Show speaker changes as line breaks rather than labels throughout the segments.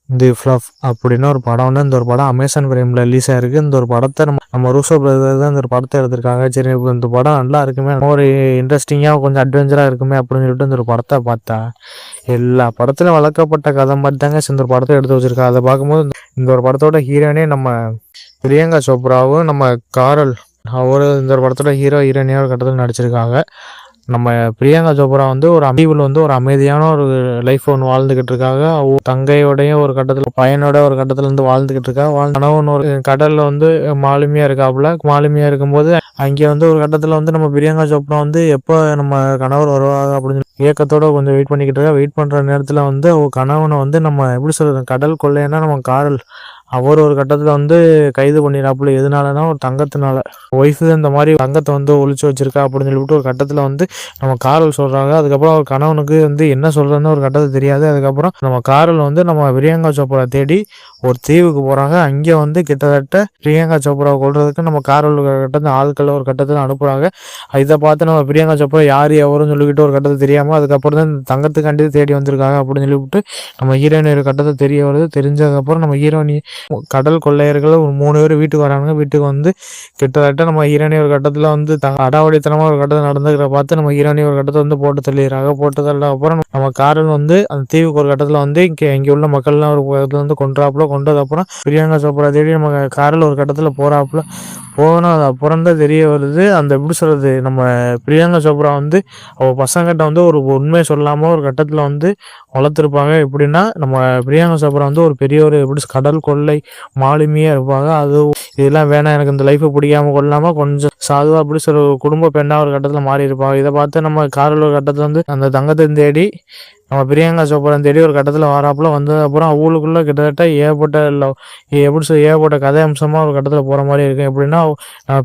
தி fluff அப்படின்னு ஒரு படம் வந்து இந்த ஒரு படம் அமேசான் பிரைமில் ரிலீஸ் ஆயிருக்கு. இந்த ஒரு படத்தை நம்ம ரூசோ பிரதர் தான் இந்த ஒரு படத்தை எடுத்திருக்காங்க. சரி இந்த படம் நல்லா இருக்குமே, ஒரு இன்ட்ரெஸ்டிங்காக கொஞ்சம் அட்வென்ச்சராக இருக்குமே அப்படின்னு சொல்லிட்டு இந்த ஒரு படத்தை பார்த்தா எல்லா படத்துலையும் வளர்க்கப்பட்ட கதை மாதிரி தாங்க இந்த ஒரு படத்தை எடுத்து வச்சிருக்காங்க. அதை பார்க்கும்போது இந்த ஒரு படத்தோட ஹீரோனே நம்ம பிரியங்கா சோப்ராவும் நம்ம காரல் அவரு இந்த ஒரு படத்தோட ஹீரோயினியாக ஒரு கட்டத்தில் நடிச்சிருக்காங்க. நம்ம பிரியங்கா சோப்ரா வந்து ஒரு அமைவில் வந்து ஒரு அமைதியான ஒரு லைஃப் ஒன்று வாழ்ந்துகிட்டு இருக்காங்க. தங்கையோடையும் ஒரு கட்டத்தில் பையனோட ஒரு கட்டத்தில் இருந்து வாழ்ந்துகிட்டு இருக்கா. கணவன் ஒரு கடல்ல வந்து மாலுமியா இருக்காப்புல. மாலுமியா இருக்கும்போது அங்கே வந்து ஒரு கட்டத்தில் வந்து நம்ம பிரியங்கா சோப்ரா வந்து எப்போ நம்ம கணவர் வருவாங்க அப்படின்னு ஏக்கத்தோட கொஞ்சம் வெயிட் பண்ணிக்கிட்டு இருக்கா. வெயிட் பண்ற நேரத்தில் வந்து கணவனை வந்து நம்ம எப்படி சொல்றது, கடல் கொள்ளைன்னா நம்ம காரல் அவர் ஒரு கட்டத்தில் வந்து கைது பண்ணிடாப்புல. எதனாலனா ஒரு தங்கத்தினால ஒய்ஃபு இந்த மாதிரி தங்கத்தை வந்து ஒழிச்சு வச்சிருக்கா அப்படின்னு சொல்லிவிட்டு ஒரு கட்டத்தில் வந்து நம்ம காரல் சொல்கிறாங்க. அதுக்கப்புறம் அவர் கணவனுக்கு வந்து என்ன சொல்கிறதுன்னு ஒரு கட்டத்தில் தெரியாது. அதுக்கப்புறம் நம்ம காரல் வந்து நம்ம பிரியங்கா சோப்ரா தேடி ஒரு தீவுக்கு போகிறாங்க. அங்கே வந்து கிட்டத்தட்ட பிரியங்கா சோப்ராவை கொள்றதுக்கு நம்ம காரல் கட்டத்தில் ஆட்களை ஒரு கட்டத்தில் அனுப்புகிறாங்க. இதை பார்த்து நம்ம பிரியங்கா சோப்ரா யார் எவருன்னு சொல்லிக்கிட்டு ஒரு கட்டத்தில் தெரியாமல் அதுக்கப்புறம் தான் தங்கத்துக்காண்டி தேடி வந்திருக்காங்க அப்படின்னு சொல்லிவிட்டு நம்ம ஹீரோயினி ஒரு கட்டத்தில் தெரிய வருது. தெரிஞ்சதுக்கப்புறம் நம்ம ஹீரோயினி கடல் கொள்ளையர்கள் ஒரு 3 பேர் வீட்டுக்கு வராங்க. வீட்டுக்கு வந்து கிட்டத்தட்ட நம்ம ஹீரோனி ஒரு கட்டத்தில் வந்து அடாவடித்தனமாக ஒரு கட்டத்தில் நடந்துக்கிற பார்த்து நம்ம ஹீரோனி ஒரு கட்டத்தை வந்து போட்டு தள்ளிடுறாங்க. போட்டு தள்ள அப்புறம் நம்ம காரல் வந்து அந்த தீவுக்கு ஒரு கட்டத்தில் வந்து இங்கே உள்ள மக்கள்லாம் ஒரு இடத்துல வந்து கொண்டதுக்கப்புறம் பிரியங்கா சோப்ரா தேடி நம்ம காரல் ஒரு கட்டத்தில் போகிறாப்புல. போனது அப்புறம் தான் தெரிய வருது அந்த எப்படி சொல்கிறது, நம்ம பிரியங்கா சோப்ரா வந்து அவள் பசங்கிட்ட வந்து ஒரு உண்மையை சொல்லாமல் ஒரு கட்டத்தில் வந்து வளர்த்துருப்பாங்க. எப்படின்னா நம்ம பிரியங்கா சோப்ரா வந்து ஒரு பெரிய ஒரு எப்படி கடல் கொள்ளை மாலுமியாக இருப்பாங்க. அது இதெல்லாம் வேணாம், எனக்கு இந்த லைஃப்பை பிடிக்காம கொள்ளாமல் கொஞ்சம் சாதுவாக அப்படி சொல்ல குடும்ப பெண்ணாக ஒரு கட்டத்தில் மாறி இருப்பாங்க. இதை பார்த்து நம்ம காரில் ஒரு கட்டத்தில் வந்து அந்த தங்கத்தை தேடி நம்ம பிரியங்கா சோப்ரா தேடி ஒரு கட்டத்தில் வராப்புல. வந்ததுக்கப்புறம் அவங்களுக்குள்ள கிட்டத்தட்ட ஏகப்பட்ட கதை அம்சமாக ஒரு கட்டத்தில் போகிற மாதிரி இருக்கும். எப்படின்னா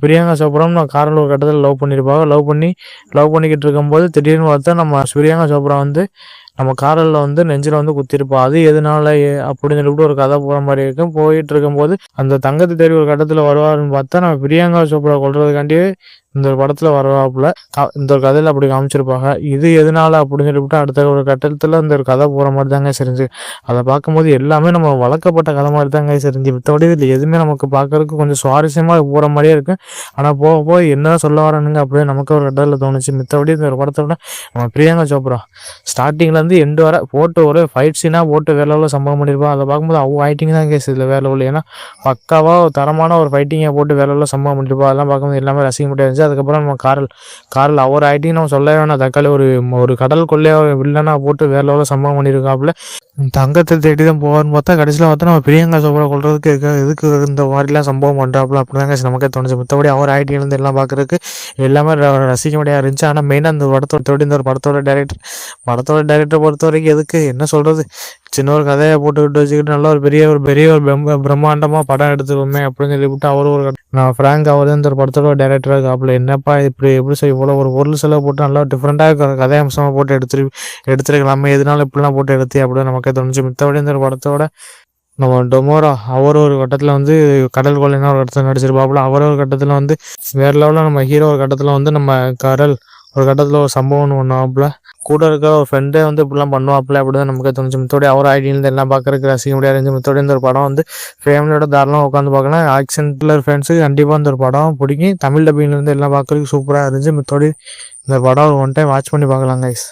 பிரியங்கா சோப்ராவும் நான் காரில் ஒரு கட்டத்தில் லவ் பண்ணியிருப்பாங்க. லவ் பண்ணிக்கிட்டு இருக்கும்போது திடீர்னு பார்த்தா நம்ம பிரியங்கா சோப்ரா வந்து நம்ம காரலில் வந்து நெஞ்சில் வந்து குத்திருப்போம். அது எதனால அப்படின்னு சொல்லிட்டு ஒரு கதை போகிற மாதிரி இருக்கும். போயிட்டு இருக்கும்போது அந்த தங்கத்தை தேடி ஒரு கட்டத்தில் வருவாருன்னு பார்த்தா நம்ம பிரியங்கா சோப்ரா கொள்றதுக்காண்டியே இந்த ஒரு படத்தில் வருவாப்புல. இந்த ஒரு கதையில் அப்படி காமிச்சிருப்பாங்க. இது எதனால அப்படின்னு சொல்லிவிட்டு அடுத்த ஒரு கட்டத்தில் இந்த ஒரு கதை போகிற மாதிரி தாங்க செஞ்சு. அதை பார்க்கும்போது எல்லாமே நம்ம வளர்க்கப்பட்ட கதை மாதிரி தாங்க செஞ்சு. மற்றபடி இதில் எதுவுமே நமக்கு பார்க்கறதுக்கு கொஞ்சம் சுவாரஸ்யமாக போகிற மாதிரியே இருக்கும். ஆனால் போக போக என்ன சொல்ல வரானுங்க அப்படியே நமக்கு ஒரு கட்டத்தில் தோணுச்சு. மற்றபடி இந்த ஒரு படத்தோட நம்ம பிரியங்கா சோப்ரா ஸ்டார்டிங்லேருந்து எண்டு வர போட்டு ஒரு ஃபைட் சீனாக போட்டு வேற லெவலில் சம்பவம் பண்ணியிருப்பான். அதை பார்க்கும்போது ஃபைட்டிங் தான் கேஸ் இதில் வேற லெவலில். ஏன்னா பக்காவாக தரமான ஒரு ஃபைட்டிங்கை போட்டு வேற லெவலில் சம்பவம் பண்ணியிருப்பா. அதெல்லாம் பார்க்கும்போது எல்லாமே ரசிக்க முடியாது. அதுக்கப்புறம் நம்ம காரில் அவர் ஆயிட்டிங் நம்ம சொல்ல வேணாம். தக்காளி ஒரு கடல் கொள்ளையா வில்லனா போட்டு வேற லெவலில் சம்பவம் பண்ணியிருக்காப்புல. தங்கத்தை தேடி தான் போவார்னு பார்த்தா கடைசியில் பார்த்தா நம்ம பிரியங்கா சோப்ரா கொள்றதுக்கு எதுக்கு இந்த மாதிரிலாம் சம்பவம் பண்ணுறாப்புல அப்படிதாங்க நமக்கே தோணுச்சு. மற்றபடி அவர் ஆயிட்டிங்லேருந்து எல்லாம் பார்க்குறதுக்கு எல்லாமே ரசிக்க முடியாது இருந்துச்சு. ஆனால் மெயினாக இந்த இந்த ஒரு படத்தோட டைரக்டரை பொறுத்த வரைக்கும் எதுக்கு என்ன சொல்கிறது, சின்ன ஒரு கதையை போட்டுக்கிட்டு வச்சுக்கிட்டு நல்ல ஒரு பெரிய ஒரு பிரம்மாண்டமாக படம் எடுத்துக்கோமே அப்படின்னு சொல்லிவிட்டு நான் ஃப்ராங்க் அவர் இந்த ஒரு படத்தோட டைரக்டராக இருக்காப்புல. என்னப்பா இப்படி எப்படி செய்ய போல ஒரு பொருள் செலவு போட்டு நல்லா டிஃப்ரெண்ட்டாக கதை அம்சமாக போட்டு எடுத்துருக்கலாமே, எதனால இப்படிலாம் போட்டு எடுத்து அப்படின்னு நமக்கே தோணுச்சு. மித்தபடி இந்த ஒரு படத்தோட நம்ம டொமோரா அவர் ஒரு கட்டத்தில் வந்து கடல் கொள்ளைன்னா ஒரு கட்டத்தில் நடிச்சிருப்பாப்புல. அவர் ஒரு கட்டத்தில் வந்து வேறு லெவலில் நம்ம ஹீரோ ஒரு கட்டத்தில் வந்து நம்ம கடல் ஒரு கட்டத்தில் ஒரு சம்பவம் ஒன்று பண்ணுவாப்புல. கூட இருக்க ஒரு ஃப்ரெண்டே வந்து இப்படிலாம் பண்ணுவாப்புல அப்படிதான் நமக்கு தோணுச்சு. மித்தோடி அவர் ஐடியிலேருந்து எல்லாம் பார்க்கறதுக்கு ரசிக்க முடியாது இருந்துச்சு. மித்தோடி இந்த ஒரு படம் வந்து ஃபேமிலியோட தாராளமாக உட்காந்து பார்க்கலாம். ஆக்சன்ட்ல ஃப்ரெண்ட்ஸுக்கு கண்டிப்பாக இந்த ஒரு படம் பிடிக்கும். தமிழ் டப்பிங்லேருந்து எல்லாம் பார்க்கறதுக்கு சூப்பராக இருந்துச்சு. மித்தோடி இந்த படம் ஒரு ஒன் டைம் வாட்ச் பண்ணி பார்க்கலாம் கைஸ்.